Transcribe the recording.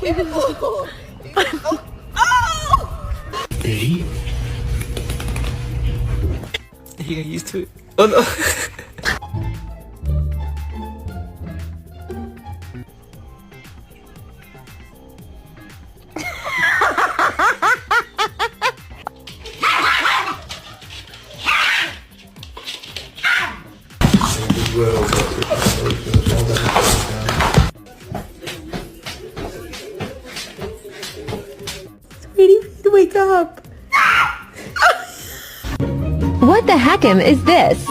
Careful. Ready? You got used to it. Oh no. Sweetie, wake up. What the heckim is this?